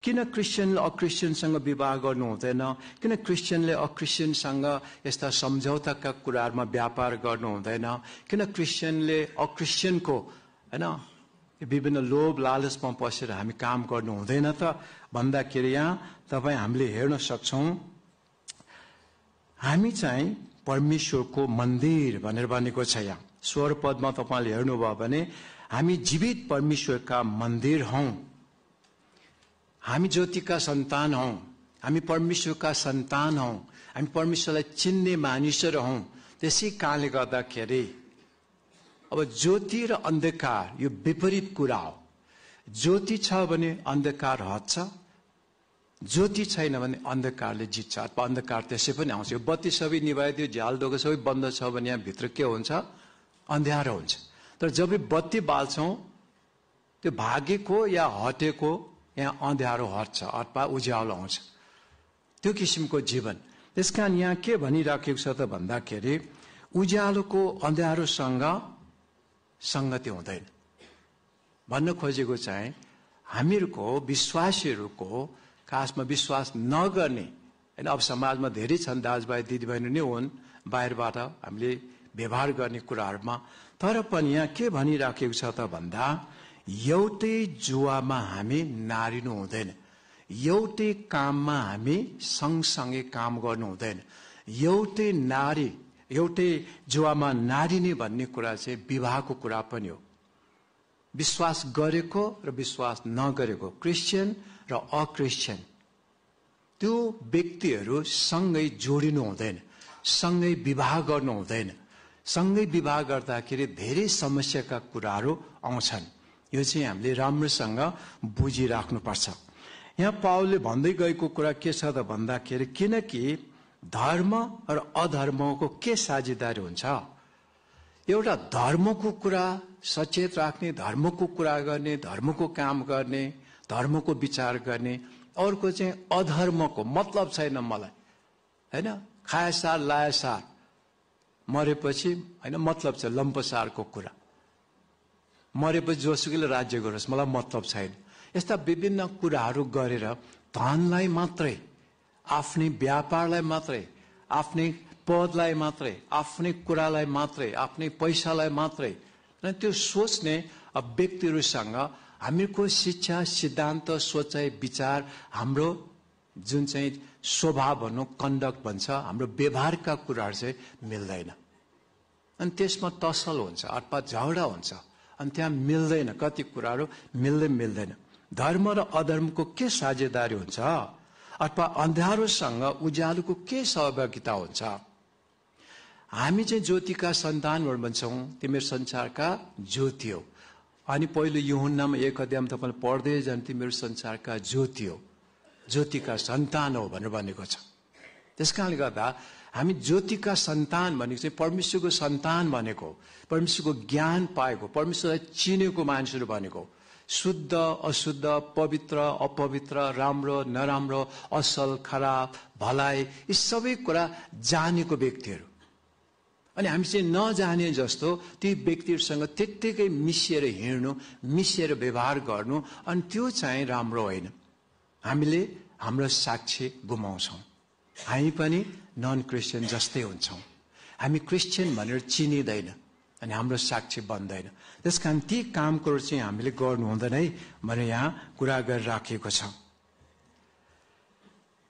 किन क्रिस्चियनले अक्रिस्चियनसँग विवाह गर्नु हुँदैन, किन क्रिस्चियनले अक्रिस्चियनसँग यस्ता सम्झौताका कुराहरूमा व्यापार गर्नु हुँदैन, किन क्रिस्चियनले अक्रिस्चियनको हैन विभिन्न लोभ लालचमा पसेर हामी काम गर्नु हुँदैन त भन्दाखेरि यहाँ हामीले हेर्न सक्छौं हामी चाहिँ परमेश्वरको मन्दिर भनेर भनेको छ। यहाँ 16 पदमा तपाईले हेर्नुभयो भने हामी जीवित परमेश्वरका मन्दिर हौं, हामी ज्योतिका सन्तान हौं, हामी परमेश्वरका सन्तान हौं, हामी परमेश्वरलाई चिन्ने मानिसहरू हौं। त्यसै कारणले गर्दाखेरि अब ज्योति र अन्धकार यो विपरीत कुरा हो। ज्योति छ भने अन्धकार हट्छ, ज्योति छैन भने अन्धकारले जित्छ अथवा अन्धकार त्यसै पनि आउँछ। यो बत्ती सबै निभाइदियो, झ्याल ढोका सबै बन्द छ भने यहाँ भित्र के हुन्छ, अँध्यारो हुन्छ। तर जब बत्ती बाल्छौं त्यो भागेको या हटेको यहाँ अँध्यारो हट्छ अथवा उज्यालो आउँछ, त्यो किसिमको जीवन। त्यसकारण यहाँ के भनिराखेको छ त भन्दाखेरि उज्यालोको अँध्यारोसँग संगति हुँदैन। भन्न खोजेको चाहिँ हामीहरूको विश्वासीहरूको खासमा विश्वास नगर्ने हैन, अब समाजमा धेरै छन् दाजुभाइ दिदीबहिनी नै हुन् बाहिरबाट हामीले व्यवहार गर्ने कुराहरूमा, तर पनि यहाँ के भनिराखेको छ त भन्दा एउटै जुवामा हामी नारिनु हुँदैन, एउटै काममा हामी सँगसँगै काम गर्नु हुँदैन। एउटै जुवामा नारिने भन्ने कुरा चाहिँ विवाहको कुरा पनि हो। विश्वास गरेको र विश्वास नगरेको, क्रिस्चियन र अक्रिस्चियन, त्यो व्यक्तिहरू सँगै जोडिनु हुँदैन, सँगै विवाह गर्नु हुँदैन। सँगै विवाह गर्दाखेरि धेरै समस्याका कुराहरू आउँछन्। यो चाहिँ हामीले राम्रोसँग बुझिराख्नुपर्छ। यहाँ पावलले भन्दै गएको कुरा के छ त भन्दाखेरि किनकि धर्म र अधर्मको के साझेदारी हुन्छ। एउटा धर्मको कुरा सचेत राख्ने, धर्मको कुरा गर्ने, धर्मको काम गर्ने, धर्मको विचार गर्ने, अर्को चाहिँ अधर्मको मतलब छैन मलाई हैन, खाएसार लाएसार मरेपछि हैन मतलब छ, लम्पसारको कुरा, मरेपछि जोसुकैले राज्य गरोस् मलाई मतलब छैन। यस्ता विभिन्न कुराहरू गरेर धनलाई मात्रै, आफ्नै व्यापारलाई मात्रै, आफ्नै पदलाई मात्रै, आफ्नै कुरालाई मात्रै, आफ्नै पैसालाई मात्रै त्यो सोच्ने व्यक्तिहरूसँग हामीको शिक्षा, सिद्धान्त, सोचाइ, विचार, हाम्रो जुन चाहिँ स्वभाव भनौँ, कन्डक्ट भन्छ, हाम्रो व्यवहारका कुराहरू चाहिँ मिल्दैन। अनि त्यसमा तसल हुन्छ अथवा झगडा हुन्छ, अनि त्यहाँ मिल्दैन, कति कुराहरू मिल्दैन। धर्म र अधर्मको के साझेदारी हुन्छ अथवा अँध्यारोसँग उज्यालोको के सहभागिता हुन्छ। हामी चाहिँ ज्योतिका सन्तानहरू भन्छौँ, तिमीहरू संसारका ज्योति हो। अनि पहिलो यूहन्नामा 1 अध्यायमा तपाईले पढ्दै जान तिमीहरू संसारका ज्योति हो, ज्योतिका सन्तान हो भनेर भनेको छ। त्यसकारणले गर्दा हामी ज्योतिका सन्तान भनेको चाहिँ परमेश्वरको सन्तान भनेको, परमेश्वरको ज्ञान पाएको, परमेश्वरलाई चिनेको मानिसहरू भनेको, शुद्ध अशुद्ध, पवित्र अपवित्र, राम्रो नराम्रो, असल खराब, भलाइ, यी सबै कुरा जानेको व्यक्तिहरू। अनि हामी चाहिँ नजाने जस्तो ती व्यक्तिहरूसँग त्यत्तिकै मिसिएर हिँड्नु, मिसिएर व्यवहार गर्नु, अनि त्यो चाहिँ राम्रो होइन। हामीले हाम्रो साक्षी गुमाउँछौँ, हामी पनि नन क्रिस्चियन जस्तै हुन्छौँ। हामी क्रिस्चियन भनेर चिनिँदैन अनि हाम्रो साक्षी बन्दैन। त्यसकारण ती काम कुरो चाहिँ हामीले गर्नु हुँदैन है भनेर यहाँ कुरा गरिराखेको छ।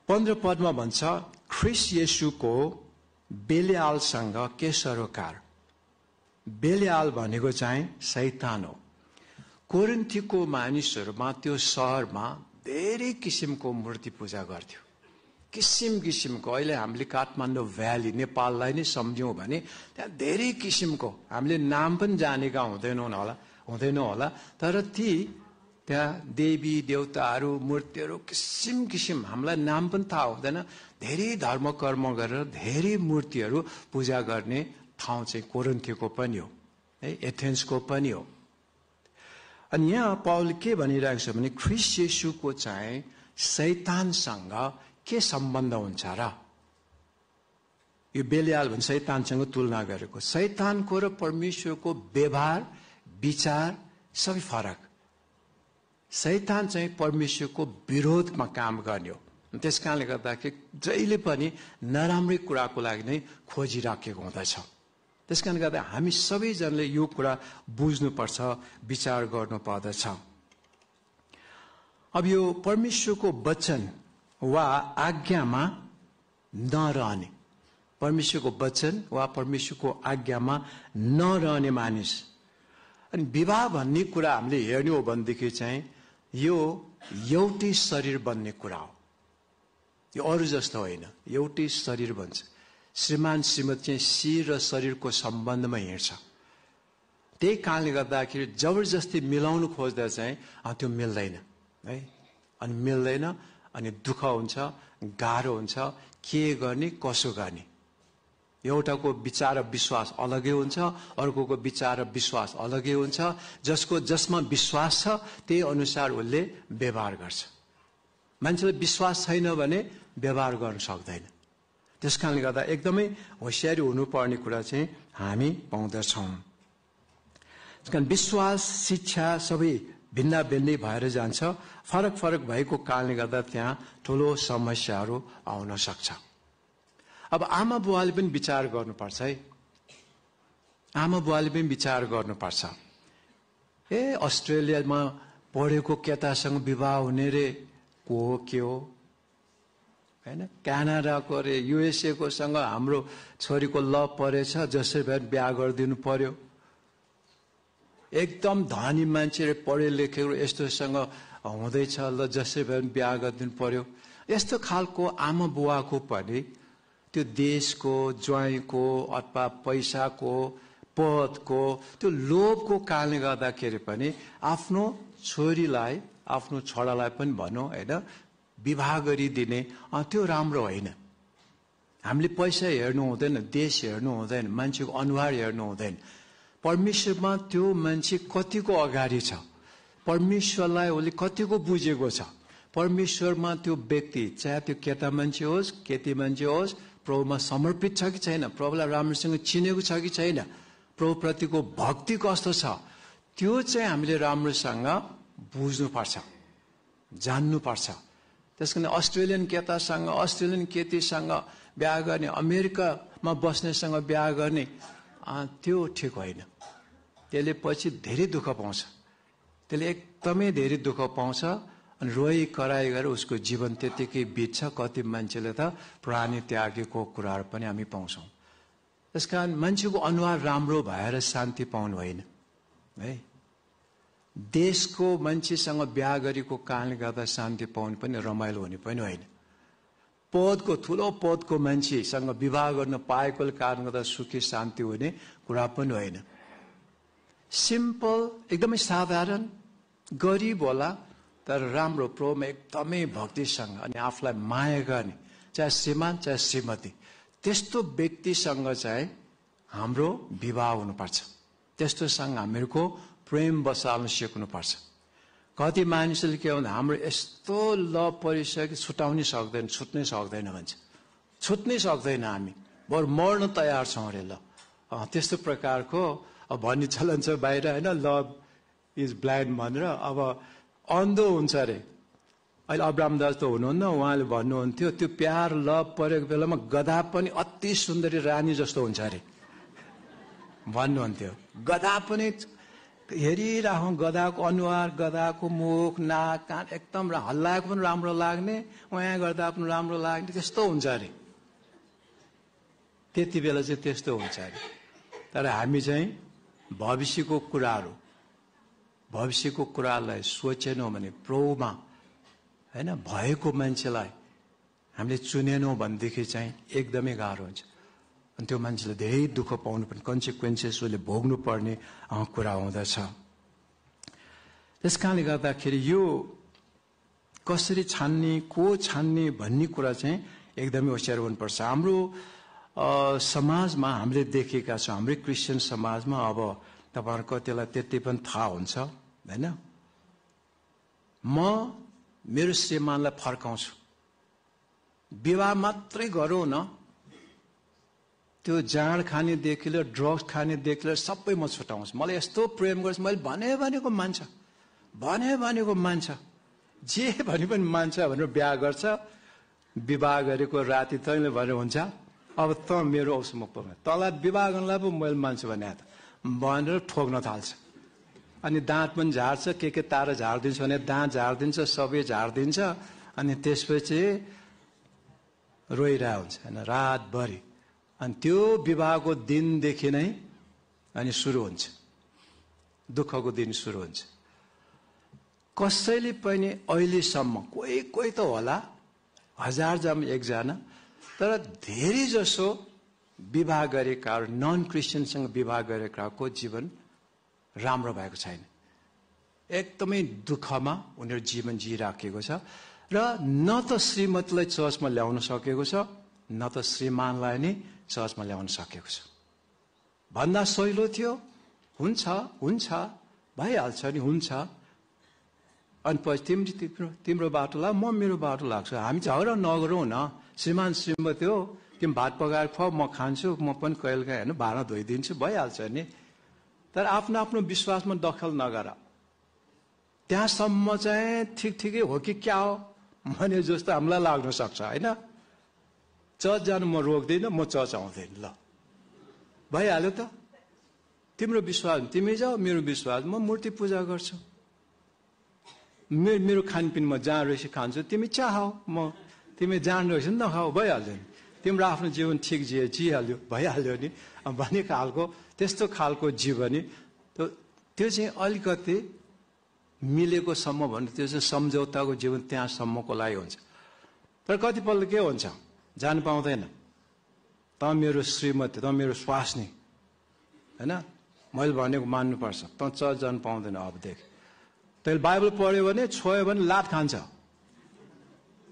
15 पदमा भन्छ ख्रिस्ट येशूको बेलियालसँग के सरोकार। बेलियाल भनेको चाहिँ शैतान हो। कोरिन्थीको मानिसहरूमा, त्यो सहरमा धेरै किसिमको मूर्ति पूजा गर्थ्यो, किसिम किसिमको। अहिले हामीले काठमाडौँ भ्याली नेपाललाई नै सम्झ्यौँ भने त्यहाँ धेरै किसिमको, हामीले नाम पनि जानेका हुँदैनौँ होला, तर ती त्यहाँ देवी देवताहरू, मूर्तिहरू किसिम किसिम, हामीलाई नाम पनि थाहा हुँदैन। धेरै धर्म कर्म गरेर धेरै मूर्तिहरू पूजा गर्ने ठाउँ चाहिँ कोरिन्थीको पनि हो है, एथेन्सको पनि हो। अनि यहाँ पाउल के भनिरहेको छ भने ख्रिस्ट येशूको चाहिँ शैतानसँग के सम्बन्ध हुन्छ र। यो बेलियाल भन्छ शैतानसँग तुलना गरेको। शैतानको र परमेश्वरको व्यवहार विचार सबै फरक। शैतान चाहिँ परमेश्वरको विरोधमा काम गर्ने हो। त्यसकारणले गर्दाखेरि जहिले पनि नराम्रै कुराको लागि नै खोजिराखेको हुँदछ। त्यसकारणले गर्दा हामी सबैजनाले यो कुरा बुझ्नुपर्छ, विचार गर्नुपर्दछ। अब यो परमेश्वरको वचन वा आज्ञामा नरहने, परमेश्वरको वचन वा परमेश्वरको आज्ञामा नरहने मानिस, अनि विवाह भन्ने कुरा हामीले हेर्ने हो भनेदेखि चाहिँ यो एउटै शरीर बन्ने कुरा हो। यो अरू जस्तो होइन, एउटै शरीर बन्छ। श्रीमान श्रीमती चाहिँ शिर र शरीरको सम्बन्धमा हिँड्छ। त्यही कारणले गर्दाखेरि जबरजस्ती मिलाउनु खोज्दा चाहिँ त्यो मिल्दैन है, अनि मिल्दैन, अनि दुःख हुन्छ, गाह्रो हुन्छ, के गर्ने कसो गर्ने। एउटाको विचार र विश्वास अलगै हुन्छ, अर्कोको विचार र विश्वास अलगै हुन्छ। जसमा विश्वास छ त्यही अनुसार उसले व्यवहार गर्छ। मान्छेलाई विश्वास छैन भने व्यवहार गर्न सक्दैन। त्यसकारणले गर्दा एकदमै होसियारी हुनुपर्ने कुरा चाहिँ हामी पाउँदछौँ। त्यसकारण विश्वास, शिक्षा सबै भिन्न भिन्नै भएर जान्छ। फरक फरक भएको कारणले गर्दा त्यहाँ ठुलो समस्याहरू आउन सक्छ। अब आमा बुवाले पनि विचार गर्नुपर्छ है, आमा बुवाले पनि विचार गर्नुपर्छ। अस्ट्रेलियामा पढेको केटासँग विवाह हुने रे, को हो के हो हैन। क्यानाडाको रे, युएसए को सँग हाम्रो छोरीको लभ परेछ, जसरी भए बिहा गरिदिनु पर्यो। एकदम धनी मान्छे पढे लेखेको यस्तोसँग हुँदैछ, ल जसरी भए बिहा गरिदिनु पर्यो। यस्तो खालको आमा बुवाको पनि त्यो देशको, ज्वाइँको अथवा पैसाको, पदको त्यो लोभको कारणले गर्दाखेरि पनि आफ्नो छोरीलाई, आफ्नो छोरालाई पनि भनौँ होइन, विवाह गरिदिने त्यो राम्रो होइन। हामीले पैसा हेर्नु हुँदैन, देश हेर्नु हुँदैन, मान्छेको अनुहार हेर्नु हुँदैन। परमेश्वरमा त्यो मान्छे कतिको अगाडि छ, परमेश्वरलाई उसले कतिको बुझेको छ, परमेश्वरमा त्यो व्यक्ति, चाहे त्यो केटा मान्छे होस् केटी मान्छे होस्, प्रभुमा समर्पित छ कि छैन, प्रभुलाई राम्रोसँग चिनेको छ कि छैन, प्रभुप्रतिको भक्ति कस्तो छ, त्यो चाहिँ हामीले राम्रोसँग बुझ्नुपर्छ, जान्नुपर्छ। त्यसकारण अस्ट्रेलियन केटासँग, अस्ट्रेलियन केटीसँग बिहा गर्ने, अमेरिकामा बस्नेसँग बिहा गर्ने, त्यो ठिक होइन। त्यसले पछि धेरै दुःख पाउँछ, त्यसले एकदमै धेरै दुःख पाउँछ, अनि रोइ कराई गरेर उसको जीवन त्यतिकै बित्छ। कति मान्छेले त प्राणी त्यागेको कुराहरू पनि हामी पाउँछौँ। त्यसकारण मान्छेको अनुहार राम्रो भएर शान्ति पाउनु होइन है। देशको मान्छेसँग बिहा गरेको कारणले गर्दा शान्ति पाउनु पनि रमाइलो हुने पनि होइन। पदको, ठुलो पदको मान्छेसँग विवाह गर्न पाएकोले कारणले गर्दा सुखी शान्ति हुने कुरा पनि होइन। सिम्पल, एकदमै साधारण, गरिब होला तर राम्रो, प्रभुमा एकदमै भक्तिसँग अनि आफूलाई माया गर्ने, चाहे श्रीमान चाहे श्रीमती, त्यस्तो व्यक्तिसँग चाहिँ हाम्रो विवाह हुनुपर्छ। त्यस्तोसँग हामीहरूको प्रेम बसाल्न सिक्नुपर्छ। कति मानिसले के भन्छ, हाम्रो यस्तो लभ परिसक्यो छुटाउनै सक्दैन, छुट्नै सक्दैन भन्छ। छुट्नै सक्दैन, हामी बरु मर्न तयार छौँ अरे। ल त्यस्तो प्रकारको भन्ने चलन छ बाहिर होइन, लभ इज ब्लाइन्ड भनेर। अब अन्धो हुन्छ अरे। अहिले अब्राहम दास त हुनुहुन्न, उहाँले भन्नुहुन्थ्यो त्यो प्यार लभ परेको बेलामा गधा पनि अति सुन्दरी रानी जस्तो हुन्छ अरे भन्नुहुन्थ्यो। गधा पनि हेरिराखौँ, गधाको अनुहार, गधाको मुख, नाक, कान एकदम हल्लाएको पनि राम्रो लाग्ने, उहाँ गर्दा पनि राम्रो लाग्ने, त्यस्तो हुन्छ अरे। त्यति बेला चाहिँ त्यस्तो हुन्छ अरे। तर हामी चाहिँ भविष्यको कुरालाई सोचेनौँ भने, प्रभुमा होइन भएको मान्छेलाई हामीले चुनेनौँ भनेदेखि चाहिँ एकदमै गाह्रो हुन्छ। अनि त्यो मान्छेले धेरै दुःख पाउनु पर्ने, कन्सिक्वेन्सेस उसले भोग्नु पर्ने कुरा हुँदछ। त्यस कारणले गर्दाखेरि यो कसरी छान्ने, को छान्ने भन्ने कुरा चाहिँ एकदमै होसियार हुनुपर्छ। हाम्रो समाजमा हामीले देखेका छौँ, हाम्रै क्रिस्चियन समाजमा, अब तपाईँहरू कतिलाई त्यति पनि थाहा हुन्छ होइन, म मेरो श्रीमानलाई फर्काउँछु, विवाह मात्रै गरौँ न, त्यो जाँड खानेदेखि लिएर ड्रग्स खानेदेखि लिएर सबै म छुटाउँछु, मलाई यस्तो प्रेम गर्छु, मैले भनेको मान्छ, भनेको मान्छ, जे भने पनि मान्छ भनेर बिहा गर्छ। विवाह गरेको राति तैँले भने हुन्छ, अब त मेरो औसमा पर्ने तँलाई विवाह गर्नलाई पो मैले मान्छु भनेर ठोक्न थाल्छ। अनि दाँत पनि झार्छ, के तारा झारिदिन्छ भने दाँत झारिदिन्छ, सबै झारिदिन्छ। अनि त्यसपछि रोइरहेको हुन्छ होइन रातभरि। अनि त्यो विवाहको दिनदेखि नै अनि सुरु हुन्छ, दुःखको दिन सुरु हुन्छ। कसैले पनि अहिलेसम्म कोही त होला, 1000 जम्मा 1 जना, तर धेरै जसो विवाह गरेकाहरू, नन क्रिस्चियनसँग विवाह गरेकाको जीवन राम्रो भएको छैन। एकदमै दुःखमा उनीहरू जीवन जिइराखेको छ। र न त श्रीमतीलाई चर्चमा ल्याउन सकेको छ, न त श्रीमानलाई नै चर्चमा ल्याउन सकेको छ। भन्दा सहिलो थियो, हुन्छ भइहाल्छ नि, हुन्छ। अनि पछि तिम्रो बाटो लाग, म मेरो बाटो लाग्छु, हामी झगडा नगरौँ न। श्रीमान श्रीमती हो, तिमी भात पकाएर खुवा, म खान्छु, म पनि कहिलेकाहीँ होइन भाँडा धोइदिन्छु, भइहाल्छ नि। तर आफ्नो आफ्नो विश्वासमा दखल नगर। त्यहाँसम्म चाहिँ ठिकै हो कि क्या हो भने जस्तो हामीलाई लाग्न सक्छ होइन। चर्च जानु म रोक्दिनँ, म चर्च आउँदैन, ल भइहाल्यो त। तिम्रो विश्वास तिमी जाऊ, मेरो विश्वास म मूर्ति पूजा गर्छु। मेरो खानपिनमा जहाँ रहेछ खान्छु, तिमी चाहौ, तिमी जान रहेछ नि नखाऊ, भइहाल्यो नि। तिम्रो आफ्नो जीवन ठिक जिहाल्यो, भइहाल्यो नि भन्ने खालको, त्यस्तो खालको जीवनी त्यो चाहिँ अलिकति मिलेको सम्म भन्नु, त्यो चाहिँ सम्झौताको जीवन त्यहाँसम्मको लागि हुन्छ। तर कतिपल्ट के हुन्छ, जान पाउँदैन। त मेरो श्रीमती, त मेरो स्वास्नी होइन, मैले भनेको मान्नुपर्छ, त चर्च जानु पाउँदैन। अबदेखि तैँले बाइबल पढ्यो भने, छोयो भने लात खान्छ।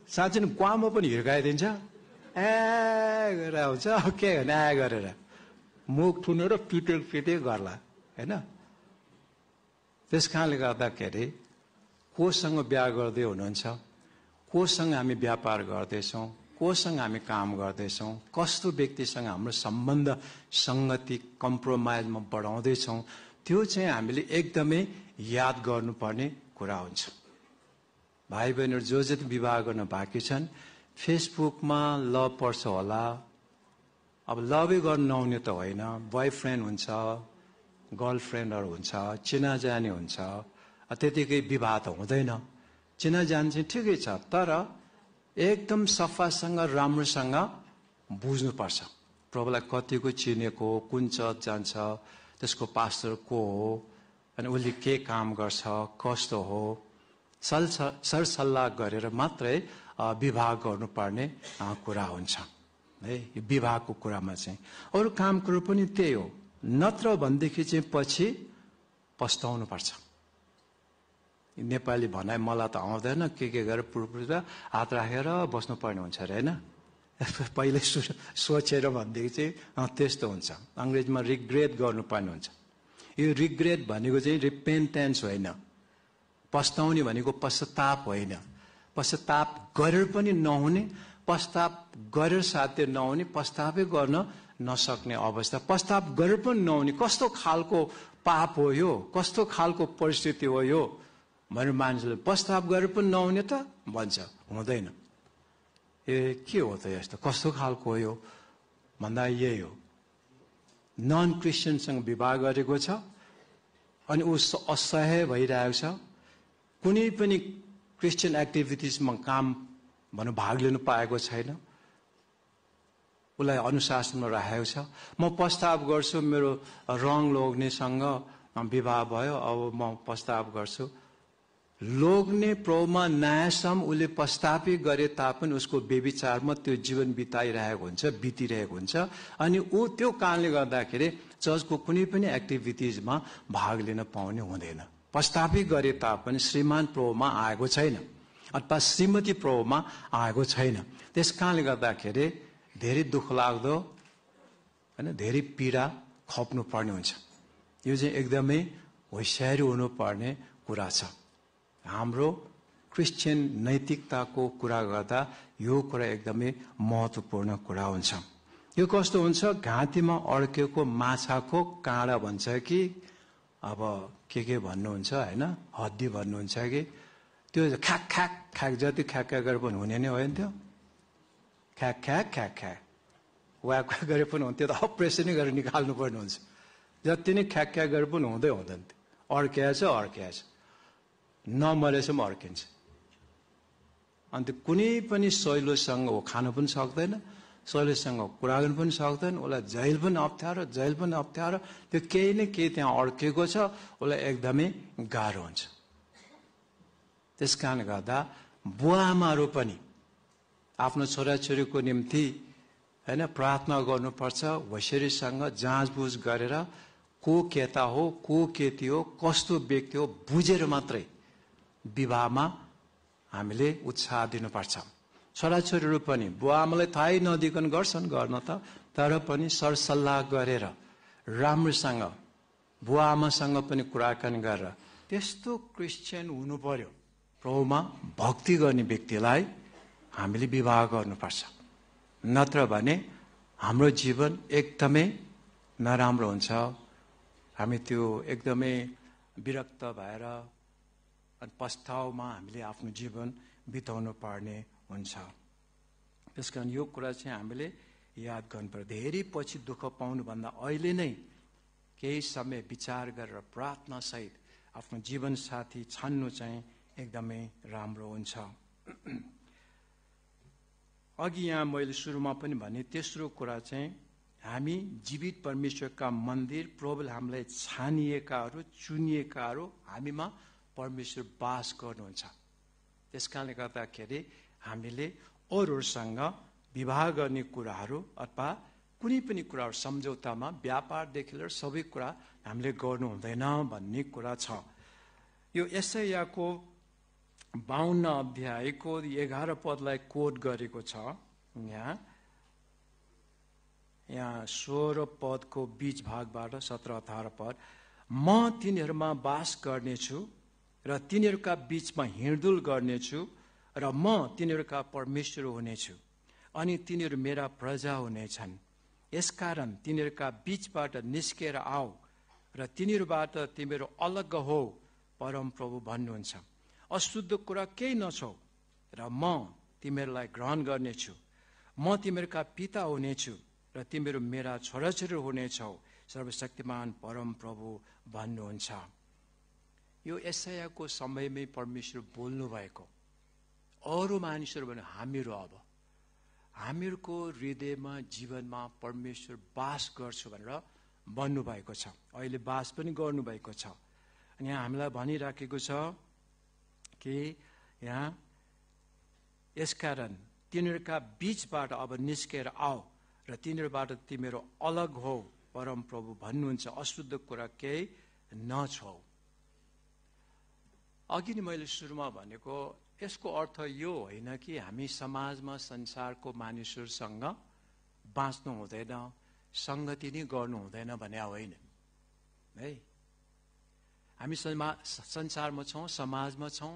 साँच्चै ग्वाममा पनि हिर्काइदिन्छ, गरेर हुन्छ, के गर्ने गरेर मुख थुनेर पिटे गर्ला होइन। त्यस कारणले गर्दाखेरि कोसँग बिहा गर्दै हुनुहुन्छ, कोसँग हामी व्यापार गर्दैछौँ, कोसँग हामी काम गर्दैछौँ, कस्तो व्यक्तिसँग हाम्रो सम्बन्ध सङ्गति कम्प्रोमाइजमा बढाउँदैछौँ, त्यो चाहिँ हामीले एकदमै याद गर्नुपर्ने कुरा हुन्छ। भाइ बहिनीहरू जो जति विवाह गर्न बाँकी छन्, फेसबुकमा लभ पर्छ होला। अब लभै गर्नु नहुने त होइन, बोयफ्रेन्ड हुन्छ, गर्लफ्रेन्डहरू हुन्छ, चिनाजानी हुन्छ, त्यतिकै विवाह त हुँदैन। चिनाजानी चाहिँ ठिकै छ, तर एकदम सफासँग राम्रोसँग बुझ्नुपर्छ। प्रभुलाई कतिको चिनेको हो, कुन चर्च जान्छ, त्यसको पास्टर को हो, अनि उसले के काम गर्छ, कस्तो हो, सरसल्लाह गरेर मात्रै विवाह गर्नुपर्ने कुरा हुन्छ है। विवाहको कुरामा चाहिँ अरू काम कुरो पनि त्यही हो। नत्र भनेदेखि चाहिँ पछि पस्ताउनु पर्छ। नेपाली भनाइ मलाई त आउँदैन, के गरेर पुरपुर हात राखेर बस्नुपर्ने हुन्छ अरे होइन। पहिले सोचेर भनेदेखि चाहिँ त्यस्तो हुन्छ। अङ्ग्रेजीमा रिग्रेट गर्नुपर्ने हुन्छ। यो रिग्रेट भनेको चाहिँ रिपेन्टेन्स होइन, पस्ताउने भनेको पश्चाताप होइन। पश्चाताप गरेर पनि नहुने, पश्चाताप गरेर साध्य नहुने, पश्चातापै गर्न नसक्ने अवस्था, पश्चाताप गरेर पनि नहुने, कस्तो खालको पाप हो यो, कस्तो खालको परिस्थिति हो यो भनेर मान्छेले पश्चाताप गरेर पनि नहुने त भन्छ, हुँदैन। के हो त यस्तो, कस्तो खालको हो यो भन्दा यही हो। नन क्रिस्चियनसँग विवाह गरेको छ अनि ऊ असह्य भइरहेको छ, कुनै पनि क्रिस्चियन एक्टिभिटिजमा काम भनौँ भाग लिनु पाएको छैन, उसलाई अनुशासनमा राखेको छ। म पश्चाताप गर्छु, मेरो रङ लोग्नेसँग विवाह भयो, अब म पश्चाताप गर्छु। लोग्ने प्रभुमा न्यायसम्म उसले पश्चातापै गरे तापनि उसको व्यभिचारमा त्यो जीवन बिताइरहेको हुन्छ, बितिरहेको हुन्छ। अनि ऊ त्यो कारणले गर्दाखेरि चर्चको कुनै पनि एक्टिभिटिजमा भाग लिन पाउने हुँदैन। पश्चातापै गरे तापनि श्रीमान प्रभुमा आएको छैन अथवा श्रीमती प्रभुमा आएको छैन। त्यस कारणले गर्दाखेरि धेरै दुःख लाग्दो होइन, धेरै पीडा खप्नु पर्ने हुन्छ। यो चाहिँ एकदमै होसियारी हुनुपर्ने कुरा छ। हाम्रो क्रिस्चियन नैतिकताको कुरा गर्दा यो कुरा एकदमै महत्त्वपूर्ण कुरा हुन्छ। यो कस्तो हुन्छ, घाँटीमा अड्केको माछाको काँडा भन्छ कि अब के भन्नुहुन्छ होइन, हड्डी भन्नुहुन्छ कि त्यो ख्याक ख्याक ख्याक जति ख्याक ख्याक गरे पनि हुने नै होइन त्यो, ख्याक ख्याक ख्याक ख्याक वाक वाक गरे पनि हुन्थ्यो, त अपरेसनै गरेर निकाल्नु पर्ने हुन्छ। जति नै ख्याक ख्याक गरे पनि हुँदैन त्यो, अर्किया छ नमरेसम्म अर्किन्छ। अन्त कुनै पनि सहिलोसँग ऊ खानु पनि सक्दैन, सहिलोसँग कुरा गर्नु पनि सक्दैन, उसलाई जेल पनि अप्ठ्यारो, त्यो केही न केही त्यहाँ अड्केको छ, उसलाई एकदमै गाह्रो हुन्छ। त्यस कारणले गर्दा बुवाआमाहरू पनि आफ्नो छोराछोरीको निम्ति होइन प्रार्थना गर्नुपर्छ, होसियारीसँग जाँचबुझ गरेर को केता हो, को केटी हो, कस्तो व्यक्ति हो बुझेर मात्रै विवाहमा हामीले उत्साह दिनुपर्छ। छोराछोरीहरू पनि बुवाआमालाई थाहै नदिकन गर्छन् गर्न त, तर पनि सरसल्लाह गरेर राम्रोसँग बुवाआमासँग पनि कुराकानी गरेर त्यस्तो क्रिस्चियन हुनु पर्यो, प्रभुमा भक्ति गर्ने व्यक्तिलाई हामीले विवाह गर्नुपर्छ। नत्र भने हाम्रो जीवन एकदमै नराम्रो हुन्छ, हामी त्यो एकदमै विरक्त भएर अनि पस्तावमा हामीले आफ्नो जीवन बिताउनु पर्ने हुन्छ। त्यस कारण यो कुरा चाहिँ हामीले याद गर्नुपर्छ। धेरै पछि दुःख पाउनुभन्दा अहिले नै केही समय विचार गरेर प्रार्थनासहित आफ्नो जीवनसाथी छान्नु चाहिँ एकदमै राम्रो हुन्छ। अघि यहाँ मैले सुरुमा पनि भने तेस्रो कुरा चाहिँ हामी जीवित परमेश्वरका मन्दिर, प्रभुले हामीलाई छानिएकाहरू, चुनिएकाहरू, हामीमा परमेश्वर वास गर्नुहुन्छ। त्यस कारणले गर्दाखेरि हामीले अरूहरूसँग विवाह गर्ने कुराहरू अथवा कुनै पनि कुराहरू सम्झौतामा व्यापारदेखि लिएर सबै कुरा हामीले गर्नु हुँदैन भन्ने कुरा छ। यो यशायाको 52 अध्यायको 11 पदलाई कोट गरेको छ। यहाँ 16 पदको बीच भागबाट 17-18 पद, म तिनीहरूमा वास गर्नेछु र तिनीहरूका बीचमा हिँडडुल गर्नेछु र म तिनीहरूका परमेश्वर हुनेछु अनि तिनीहरू मेरा प्रजा हुनेछन्। यसकारण तिनीहरूका बीचबाट निस्केर आऊ र तिनीहरूबाट तिमीहरू अलग हो, परमप्रभु भन्नुहुन्छ। अशुद्ध कुरा केही नछौ र म तिमीहरूलाई ग्रहण गर्नेछु। म तिमीहरूका पिता हुनेछु र तिमीहरू मेरा छोराछोरी हुनेछौ, सर्वशक्तिमान परमप्रभु भन्नुहुन्छ। यो यशायाको समयमै परमेश्वर बोल्नु भएको। अरू मानिसहरू भने हामीहरूको हृदयमा जीवनमा परमेश्वर वास गर्छु भनेर भन्नुभएको छ, अहिले वास पनि गर्नुभएको छ। अनि यहाँ हामीलाई भनिराखेको छ कि यहाँ यसकारण तिनीहरूका बीचबाट अब निस्केर आऊ र तिनीहरूबाट तिमीहरू अलग हो, परमप्रभु भन्नुहुन्छ। अशुद्ध कुरा केही नछौ। अघि नै मैले सुरुमा भनेको यसको अर्थ यो होइन कि हामी समाजमा संसारको मानिसहरूसँग बाँच्नु हुँदैन, सङ्गति नै गर्नु हुँदैन भने होइन है। हामी संसारमा छौँ, समाजमा छौँ,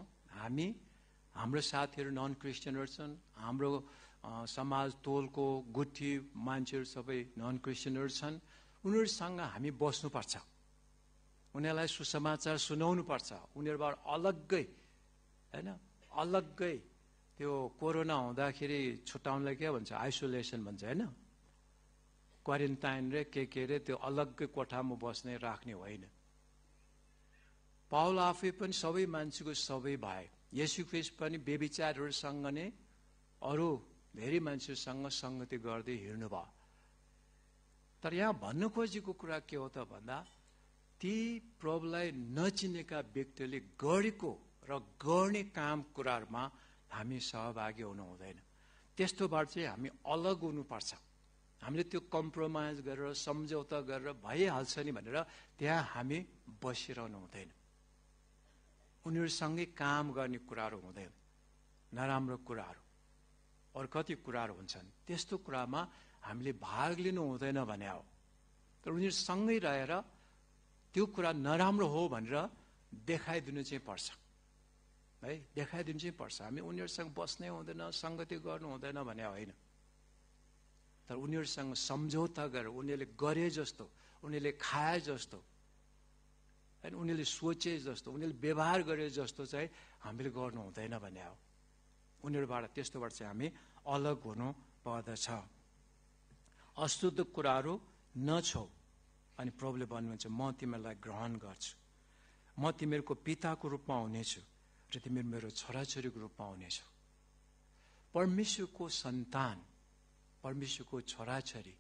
हाम्रो साथीहरू नन क्रिस्चियनहरू छन्, हाम्रो समाज तोलको गुठी मान्छेहरू सबै नन क्रिस्चियनहरू छन्। उनीहरूसँग हामी बस्नुपर्छ, उनीहरूलाई सुसमाचार सुनाउनु पर्छ। उनीहरूबाट अलग्गै होइन, अलग्गै त्यो कोरोना हुँदाखेरि छुट्याउनलाई के भन्छ, आइसोलेसन भन्छ होइन, क्वारेन्टाइन रे के अरे त्यो अलग्गै कोठामा बस्ने राख्ने होइन। पाउल आफै पनि सबै मान्छेको सबै भए, येशू ख्रीष्ट पनि व्यभिचारहरूसँग नै अरू धेरै मान्छेहरूसँग सङ्गति गर्दै हिँड्नु भयो। तर यहाँ भन्नु खोजेको कुरा के हो त भन्दा ती प्रभुलाई नचिनेका व्यक्तिले गरेको र गर्ने काम कुराहरूमा हामी सहभागी हुनु हुँदैन। त्यस्तोबाट चाहिँ हामी अलग हुनुपर्छ। हामीले त्यो कम्प्रोमाइज गरेर सम्झौता गरेर भइहाल्छ नि भनेर त्यहाँ हामी बसिरहनु हुँदैन। उनीहरूसँगै काम गर्ने कुराहरू हुँदैन, नराम्रो कुराहरू अरू कति कुराहरू हुन्छन्, त्यस्तो कुरामा हामीले भाग लिनु हुँदैन भने हो। तर उनीहरूसँगै रहेर त्यो कुरा नराम्रो हो भनेर देखाइदिनु चाहिँ पर्छ है, देखाइदिनु चाहिँ पर्छ। हामी उनीहरूसँग बस्नै हुँदैन, सङ्गति गर्नु हुँदैन भने होइन। तर उनीहरूसँग सम्झौता गरेर उनीहरूले गरे जस्तो, उनीहरूले खाए जस्तो अनि उनीहरूले सोचे जस्तो, उनीहरूले व्यवहार गरे जस्तो चाहिँ हामीले गर्नु हुँदैन भन्ने हो। उनीहरूबाट त्यस्तोबाट चाहिँ हामी अलग हुनु पर्दछ। अशुद्ध कुराहरू नछौ अनि प्रभुले भन्नुहुन्छ म तिमीहरूलाई ग्रहण गर्छु, म तिमीहरूको पिताको रूपमा हुनेछु र तिमीहरू मेरो छोराछोरीको रूपमा हुनेछौ। परमेश्वरको सन्तान, परमेश्वरको छोराछोरी,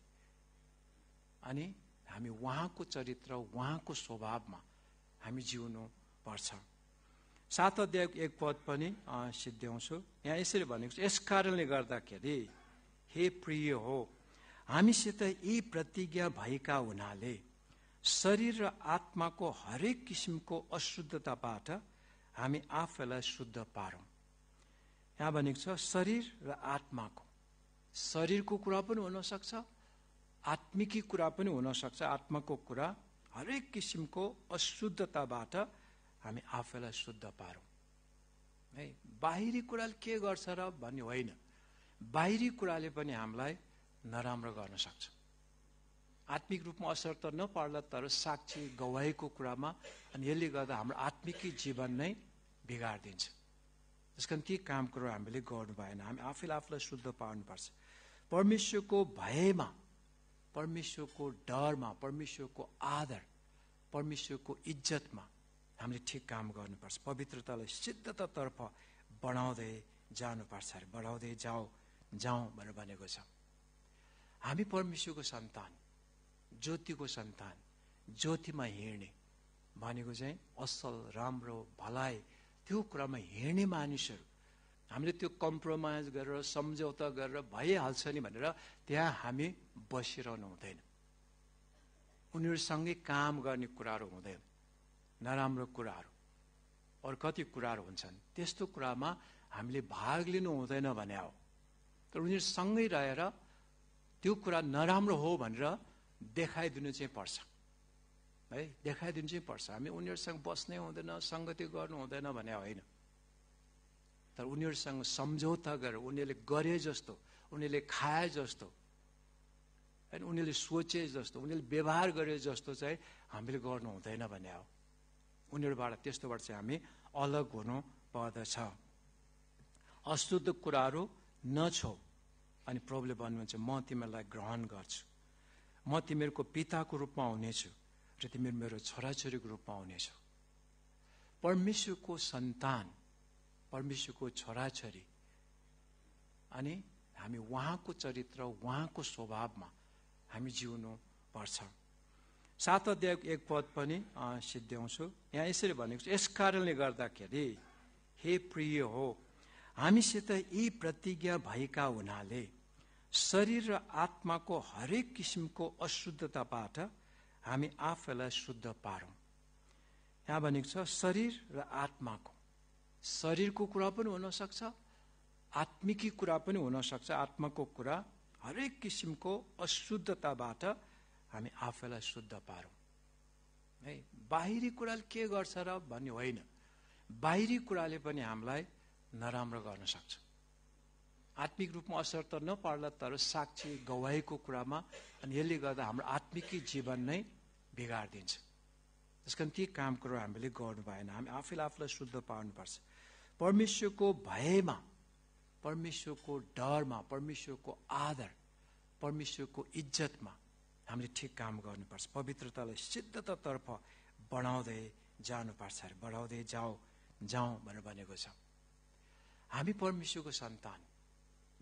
अनि हामी उहाँको चरित्र, उहाँको स्वभावमा हामी जिउनु पर्छ। 7 अध्याय 1 पद पनि सिद्ध्याउँछु। यहाँ यसरी भनेको छ, यस कारणले गर्दाखेरि हे प्रिय हो, हामीसित यी प्रतिज्ञा भएका हुनाले शरीर र आत्माको हरेक किसिमको अशुद्धताबाट हामी आफैलाई शुद्ध पारौं। यहाँ भनेको छ शरीर र आत्माको, शरीरको कुरा पनि हुन सक्छ, आत्मिकी कुरा पनि हुन सक्छ। आत्माको कुरा, हरेक किसिमको अशुद्धताबाट हामी आफैलाई शुद्ध पारौं। है, बाहिरी कुराले के गर्छ र भन्ने होइन, बाहिरी कुराले पनि हामीलाई नराम्रो गर्न सक्छ। आत्मिक रूपमा असर त नपर्ला, तर साक्षी गवाहीको कुरामा, अनि यसले गर्दा हाम्रो आत्मिकी जीवन नै बिगाडिदिन्छ। त्यसकारण ती काम कुरो हामीले गर्नु भएन। हामी आफैलाई शुद्ध पार्नुपर्छ। परमेश्वरको भयमा, परमेश्वरको डरमा, परमेश्वरको आदर, परमेश्वरको इज्जतमा हामीले ठिक काम गर्नुपर्छ। पवित्रतालाई सिद्धतातर्फ बढाउँदै जानुपर्छ। बढाउँदै जाउँ भनेर भनेको छ। हामी परमेश्वरको सन्तान, ज्योतिको सन्तान, ज्योतिमा हिँड्ने भनेको चाहिँ असल, राम्रो, भलाइ त्यो कुरामा हिँड्ने मानिसहरू। हामीले त्यो कम्प्रोमाइज गरेर, सम्झौता गरेर भइहाल्छ नि भनेर त्यहाँ हामी बसिरहनु हुँदैन। उनीहरूसँगै काम गर्ने कुराहरू हुँदैन, नराम्रो कुराहरू, अरू कति कुराहरू हुन्छन्, त्यस्तो कुरामा हामीले भाग लिनु हुँदैन भने हो। तर उनीहरूसँगै रहेर त्यो कुरा नराम्रो हो भनेर देखाइदिनु चाहिँ पर्छ। है, देखाइदिनु चाहिँ पर्छ। हामी उनीहरूसँग बस्नै हुँदैन, सङ्गति गर्नु हुँदैन भने होइन। तर उनीहरूसँग सम्झौता गरेर, उनीहरूले गरे जस्तो, उनीहरूले खाए जस्तो, अनि उनीहरूले सोचे जस्तो, उनीहरूले व्यवहार गरे जस्तो चाहिँ हामीले गर्नु हुँदैन भने हो। उनीहरूबाट त्यस्तोबाट चाहिँ हामी अलग हुनु पर्दछ। अशुद्ध कुराहरू नछौ अनि प्रभुले भन्नुहुन्छ म तिमीहरूलाई ग्रहण गर्छु, म तिमीहरूको पिताको रूपमा हुनेछु र तिमीहरू मेरो छोराछोरीको रूपमा हुनेछौ। परमेश्वरको सन्तान, परमेश्वरको छोराछोरी, अनि हामी उहाँको चरित्र, उहाँको स्वभावमा हामी जिउनु पर्छ। 7 अध्याय 1 पद पनि सिद्ध्याउँछु। यहाँ यसरी भनेको छ, यस कारणले गर्दाखेरि हे प्रिय हो, हामीसित यी प्रतिज्ञा भएका हुनाले शरीर र आत्माको हरेक किसिमको अशुद्धताबाट हामी आफैलाई शुद्ध पारौं। यहाँ भनेको छ शरीर र आत्माको, शरीरको कुरा पनि हुन सक्छ, आत्मिकी कुरा पनि हुन सक्छ। आत्माको कुरा, हरेक किसिमको अशुद्धताबाट हामी आफैलाई शुद्ध पारौं। है, बाहिरी कुराले के गर्छ र भन्ने होइन, बाहिरी कुराले पनि हामीलाई नराम्रो गर्न सक्छ। आत्मिक रूपमा असर त नपर्ला, तर साक्षी गवाहीको कुरामा, अनि यसले गर्दा हाम्रो आत्मिकी जीवन नै बिगाडिदिन्छ। त्यसकारण ती काम कुरो हामीले गर्नु भएन। हामी आफैलाई शुद्ध पार्नुपर्छ। परमेश्वरको भयमा, परमेश्वरको डरमा, परमेश्वरको आदर, परमेश्वरको इज्जतमा हामीले ठिक काम गर्नुपर्छ। पवित्रतालाई सिद्धतातर्फ बढाउँदै जानुपर्छ। बढाउँदै जाउँ भनेर भनेको छ। हामी परमेश्वरको सन्तान,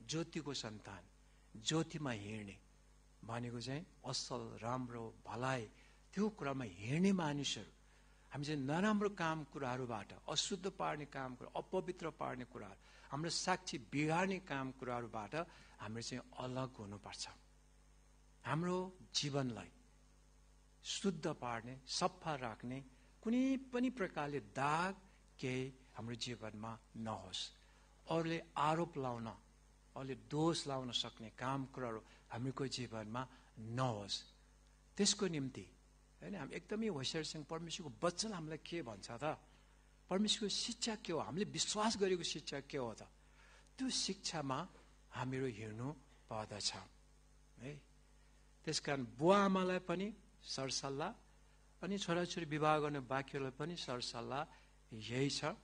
ज्योतिको सन्तान, ज्योतिमा हिँड्ने भनेको चाहिँ असल, राम्रो, भलाइ त्यो कुरामा हिँड्ने मानिसहरू। हामी चाहिँ नराम्रो काम कुराहरूबाट, अशुद्ध पार्ने काम कुरा, अपवित्र पार्ने कुराहरू, हाम्रो साक्षी बिगार्ने काम कुराहरूबाट हामीले चाहिँ अलग हुनुपर्छ। हाम्रो जीवनलाई शुद्ध पार्ने, सफा राख्ने कुनै पनि प्रकारले दाग केही हाम्रो जीवनमा नहोस्। अरूले आरोप लाउन, अरूले दोष लाउन सक्ने काम कुराहरू हाम्रो जीवनमा नहोस्। त्यसको निम्ति हैन, हामी एकदमै होसियारसँग परमेश्वरको वचन हामीलाई के भन्छ त, परमेश्वरको शिक्षा के हो, हामीले विश्वास गरेको शिक्षा के हो त, त्यो शिक्षामा हामीहरू हिँड्नु पर्दछ। है, त्यसकारण बुवा आमालाई पनि सरसल्लाह, अनि छोराछोरी विवाह गर्ने बाँकीहरूलाई पनि सरसल्लाह यही छ।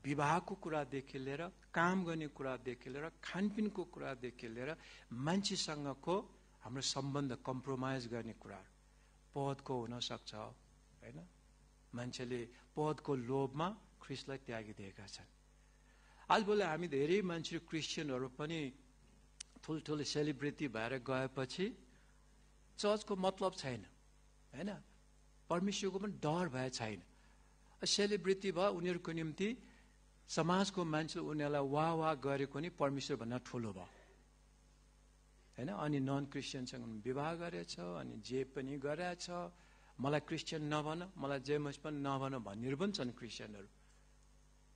विवाहको कुरादेखि लिएर, काम गर्ने कुरादेखि लिएर, खानपिनको कुरादेखि लिएर, मान्छेसँगको हाम्रो सम्बन्ध कम्प्रोमाइज गर्ने कुराहरू पदको हुनसक्छ होइन। मान्छेले पदको लोभमा ख्रिस्टलाई त्यागिदिएका छन्। आजभोलि हामी धेरै मान्छे क्रिस्चियनहरू पनि ठुल्ठुलो सेलिब्रिटी भएर गएपछि चर्चको मतलब छैन होइन। परमेश्वरको पनि डर भए छैन। सेलिब्रिटी भयो, उनीहरूको निम्ति समाजको मान्छे उनीहरूलाई वाह वाह गरेको नि परमेश्वरभन्दा ठुलो भयो होइन। अनि नन क्रिस्चियनसँग विवाह गरेछ, अनि जे पनि गरेछ, मलाई क्रिस्चियन नभन, मलाई जेमस पनि नभन भन्नेहरू पनि छन् क्रिस्चियनहरू।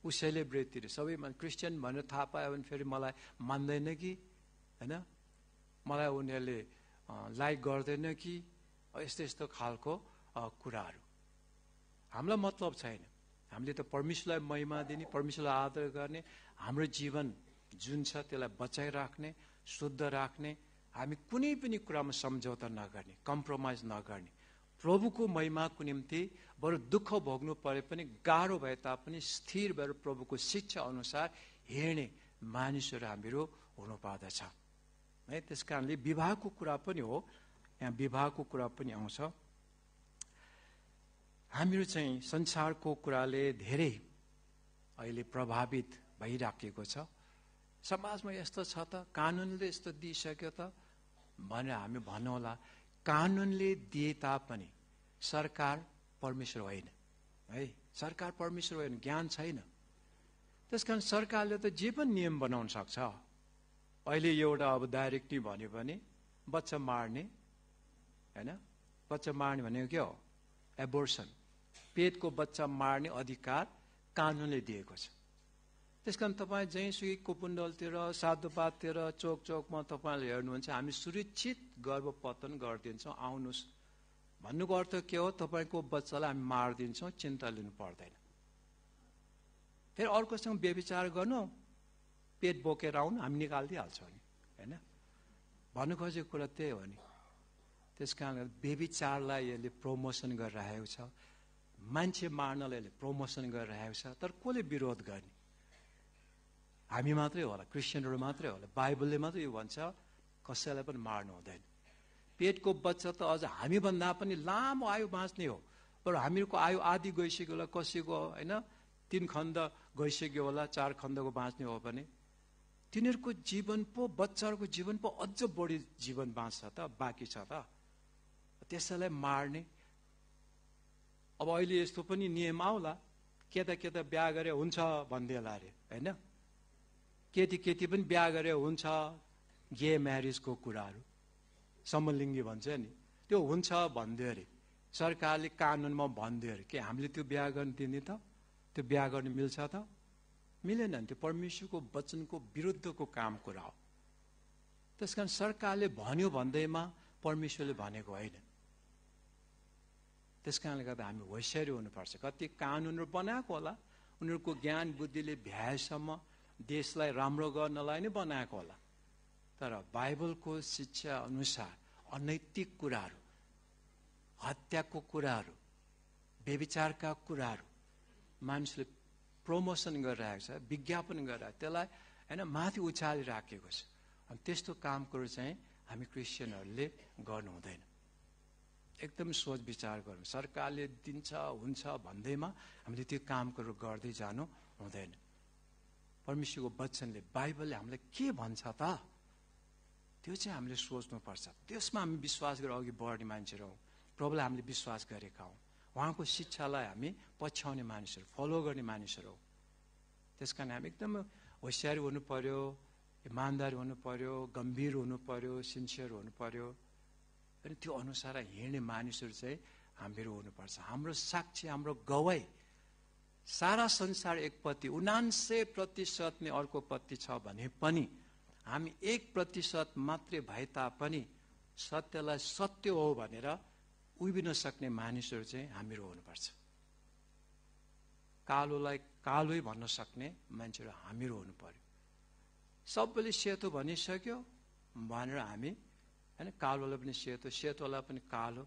ऊ सेलिब्रिटीहरू सबै क्रिस्चियन भनेर थाहा पायो भने फेरि मलाई मान्दैन कि होइन, मलाई उनीहरूले लाइक गर्दैन कि, यस्तो यस्तो खालको कुराहरू। हामीलाई मतलब छैन। हामीले त परमेश्वरलाई महिमा दिने, परमेश्वरलाई आदर गर्ने, हाम्रो जीवन जुन छ त्यसलाई बचाइराख्ने, शुद्ध राख्ने, हामी कुनै पनि कुरामा सम्झौता नगर्ने, कम्प्रोमाइज नगर्ने, प्रभुको महिमाको निम्ति बरु दुःख भोग्नु परे पनि गाह्रो भए तापनि स्थिर भएर प्रभुको शिक्षा अनुसार हिँड्ने मानिसहरू हामीहरू हुनुपर्दछ है। त्यस कारणले विवाहको कुरा पनि हो, यहाँ विवाहको कुरा पनि आउँछ। हामीहरू चाहिँ संसारको कुराले धेरै अहिले प्रभावित भइराखेको छ। समाजमा यस्तो छ त, कानुनले यस्तो दिइसक्यो त भनेर हामी भन्नुहोला। कानुनले दिए तापनि सरकार परमेश्वर होइन है। सरकार परमेश्वर होइन, ज्ञान छैन। त्यसकारण सरकारले त जे पनि नियम बनाउन सक्छ। अहिले एउटा अब डाइरेक्टली भन्यो भने बच्चा मार्ने होइन, बच्चा मार्ने भनेको के हो? एबोर्सन, पेटको बच्चा मार्ने अधिकार कानुनले दिएको छ। त्यसकारण तपाईँ जहीँसुकै कुपुण्डलतिर, साधुपाततिर, चोक चोकमा तपाईँले हेर्नुहुन्छ, हामी सुरक्षित गर्भपतन गरिदिन्छौँ, आउनुहोस् भन्नुको अर्थ के हो? तपाईँको बच्चालाई हामी मारिदिन्छौँ, चिन्ता लिनु पर्दैन। फेरि अर्कोसँग व्यभिचार गर्नु, पेट बोकेर आउनु, हामी निकालिदिइहाल्छौँ नि होइन। भन्नु खोजेको कुरा त्यही हो नि। त्यस कारण व्यभिचारलाई यसले प्रमोसन गरिरहेको छ, मान्छे मार्नलाई यसले प्रमोसन गरिरहेको छ। तर कसले विरोध गर्ने? हामी मात्रै होला, क्रिस्चियनहरू मात्रै होला। बाइबलले मात्रै यो भन्छ कसैलाई पनि मार्नु हुँदैन। पेटको बच्चा त अझ हामीभन्दा पनि लामो आयु बाँच्ने हो। बरु हामीहरूको आयु आदि गइसक्यो होला, कसैको होइन 3 खण्ड गइसक्यो होला, 4 खण्डको बाँच्ने हो भने तिनीहरूको जीवन पो, बच्चाहरूको जीवन पो अझ बढी जीवन बाँच्छ त, बाँकी छ त। त्यसैलाई मार्ने। अब अहिले यस्तो पनि नियम आउला, केटा केटा बिहा गरे हुन्छ भन्देला अरे होइन। केटी केटी पनि बिहा गरे हुन्छ, गे म्यारिजको कुराहरू समलिङ्गी भन्छ नि, त्यो हुन्छ भन्दै अरे। सरकारले कानुनमा भन्दै अरे। के हामीले त्यो बिहा गर्न दिने त? त्यो बिहा गर्न मिल्छ त? मिलेन नि। त्यो परमेश्वरको वचनको विरुद्धको काम कुरा हो। त्यसकारण सरकारले भन्यो भन्दैमा परमेश्वरले भनेको होइन। त्यसकारणले गर्दा हामी होसियारी हुनुपर्छ। कति कानुनहरू बनाएको होला, उनीहरूको ज्ञान बुद्धिले भ्याएसम्म देशलाई राम्रो गर्नलाई नै बनाएको होला। तर बाइबलको शिक्षा अनुसार अनैतिक कुराहरू, हत्याको कुराहरू, व्यभिचारका कुराहरू मानिसले प्रमोसन गरिरहेको छ, विज्ञापन गरिरहेको, त्यसलाई होइन माथि उचालिराखेको छ। अनि त्यस्तो कामहरू चाहिँ हामी क्रिस्चियनहरूले गर्नु हुँदैन। एकदम सोच विचार गर्नु। सरकारले दिन्छ हुन्छ भन्दैमा हामीले त्यो कामहरू गर्दै जानु हुँदैन। परमेश्वरको वचनले, बाइबलले हामीलाई के भन्छ त, त्यो चाहिँ हामीले सोच्नुपर्छ। त्यसमा हामी विश्वास गरेर अघि बढ्ने मान्छेहरू हौँ। प्रभुलाई हामीले विश्वास गरेका हौँ। उहाँको शिक्षालाई हामी पछ्याउने मानिसहरू, फलो गर्ने मानिसहरू हौँ। त्यस कारण हामी एकदम होसियारी हुनु पर्यो, इमान्दार हुनु पर्यो, गम्भीर हुनु पर्यो, सिन्सियर हुनु पर्यो। अनि त्यो अनुसार हिँड्ने मानिसहरू चाहिँ हामीहरू हुनुपर्छ। हाम्रो साक्षी, हाम्रो गवाई सारा संसार एकपट्टि 99% नै अर्कोपट्टि छ भने पनि हामी 1% मात्रै भए तापनि सत्यलाई सत्य हो भनेर उभिन सक्ने मानिसहरू चाहिँ हामीहरू हुनुपर्छ। कालोलाई कालै भन्न सक्ने मान्छेहरू हामीहरू हुनु पर्यो। सबैले सेतो भनिसक्यो भनेर हामी होइन कालोलाई पनि सेतो, सेतोलाई पनि कालो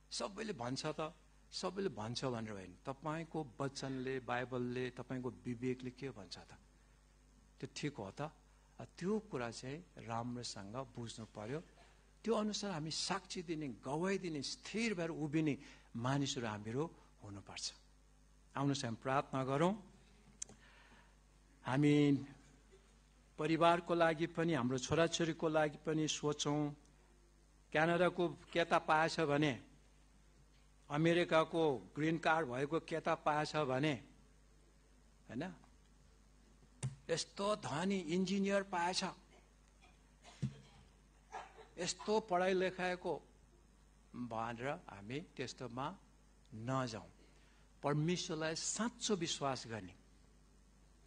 सबैले भन्छ त सबैले भन्छ भनेर होइन, तपाईँको वचनले, बाइबलले, तपाईँको विवेकले के भन्छ त? त्यो ठिक हो त? त्यो कुरा चाहिँ राम्रोसँग बुझ्नु पर्यो। त्यो अनुसार हामी साक्षी दिने, गवाई दिने, स्थिर भएर उभिने मानिसहरू हामीहरू हुनुपर्छ। आउनुहोस् हामी प्रार्थना गरौँ। हामी परिवारको लागि पनि, हाम्रो छोराछोरीको लागि पनि सोचौँ। क्यानाडाको केटा पाएछ भने, अमेरिकाको ग्रिन कार्ड भएको केटा पाएछ भने, हैन, यस्तो धनी इन्जिनियर पाएछ, यस्तो पढाइ लेखाएको भनेर हामी त्यस्तोमा नजाउँ। परमेश्वरलाई साँचो विश्वास गर्ने,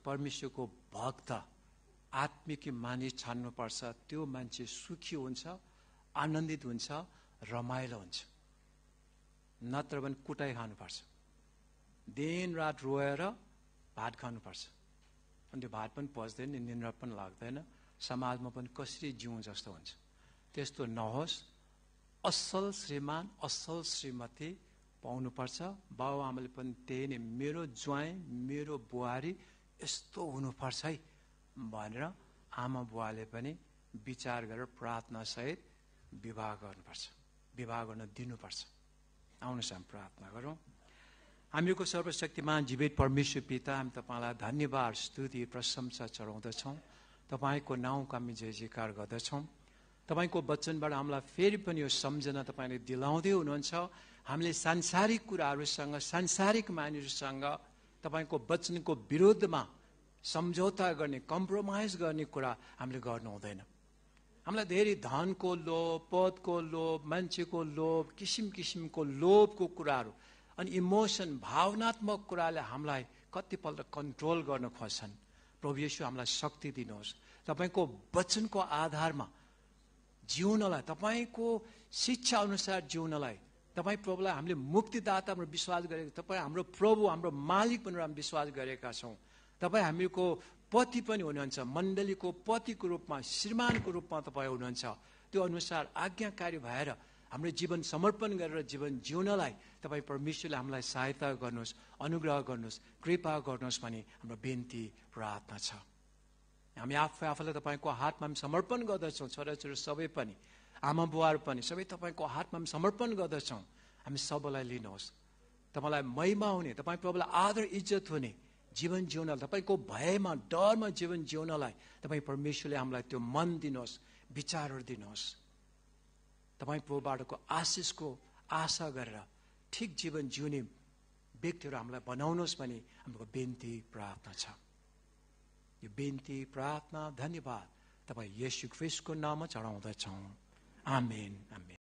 परमेश्वरको भक्त, आत्मिक मानिस छान्नुपर्छ। त्यो मान्छे सुखी हुन्छ, आनन्दित हुन्छ, रमाइलो हुन्छ। नत्र भने कुटाइ खानुपर्छ, दिन रात रोएर भात खानुपर्छ। अनि त्यो भात पनि पच्दैन, निन्द्रा पनि लाग्दैन, समाजमा पनि कसरी जिउँ जस्तो हुन्छ। त्यस्तो नहोस्। असल श्रीमान, असल श्रीमती पाउनुपर्छ। बाबुआमाले पनि त्यही नै, मेरो ज्वाइँ, मेरो बुहारी यस्तो हुनुपर्छ है भनेर आमा बुवाले पनि विचार गरेर प्रार्थनासहित विवाह गर्नुपर्छ, विवाह गर्न दिनुपर्छ। आउनुहोस् हामी प्रार्थना गरौँ। हामीको सर्वशक्तिमान जीवित परमेश्वर पिता, हामी तपाईँलाई धन्यवाद, स्तुति, प्रशंसा चढाउँदछौँ। तपाईँको नाउँको हामी जय जयकार गर्दछौँ। तपाईँको वचनबाट हामीलाई फेरि पनि यो सम्झना तपाईँले दिलाउँदै हुनुहुन्छ। हामीले सांसारिक कुराहरूसँग, सांसारिक मानिसहरूसँग तपाईँको वचनको विरुद्धमा सम्झौता गर्ने, कम्प्रोमाइज गर्ने कुरा हामीले गर्नु हुँदैन। हामीलाई धेरै धनको लोभ, पदको लोभ, मान्छेको लोभ, किसिम किसिमको लोभको कुराहरू अनि इमोसन, भावनात्मक कुराले हामीलाई कतिपल्ट कन्ट्रोल गर्न खोज्छन्। प्रभु येशू हामीलाई शक्ति दिनुहोस्। तपाईँको वचनको आधारमा जिउनलाई, तपाईँको शिक्षा अनुसार जिउनलाई, तपाईँ प्रभुलाई हामीले मुक्तिदाता भनेर विश्वास गरेको, तपाईँ हाम्रो प्रभु, हाम्रो मालिक भनेर हामी विश्वास गरेका छौँ। तपाईँ हामीको पति पनि हुनुहुन्छ, मण्डलीको पतिको रूपमा, श्रीमानको रूपमा तपाईँ हुनुहुन्छ। त्यो अनुसार आज्ञाकारी भएर हाम्रो जीवन समर्पण गरेर जीवन जिउनलाई तपाईँ परमेश्वरले हामीलाई सहायता गर्नुहोस्, अनुग्रह गर्नुहोस्, कृपा गर्नुहोस् भनी हाम्रो बिन्ती प्रार्थना छ। हामी आफूलाई तपाईँको हातमा हामी समर्पण गर्दछौँ। छोराछोरी सबै पनि, आमा बुवाहरू पनि सबै तपाईँको हातमा हामी समर्पण गर्दछौँ। हामी सबैलाई लिनुहोस्। तपाईँलाई महिमा हुने, तपाईँ प्रभुलाई आदर इज्जत हुने जीवन जिउनलाई, तपाईँको भयमा, डरमा जीवन जिउनलाई तपाईँ परमेश्वरले हामीलाई त्यो मन दिनुहोस्, विचारहरू दिनुहोस्। तपाईँ प्रभुबाटको आशिषको आशा गरेर ठिक जीवन जिउने व्यक्तिहरू हामीलाई बनाउनुहोस् भनी हाम्रो बिन्ती प्रार्थना छ। यो बिन्ती प्रार्थना धन्यवाद तपाईँ येशू ख्रीष्टको नाममा चढाउँदछौँ। आमेन, आमेन।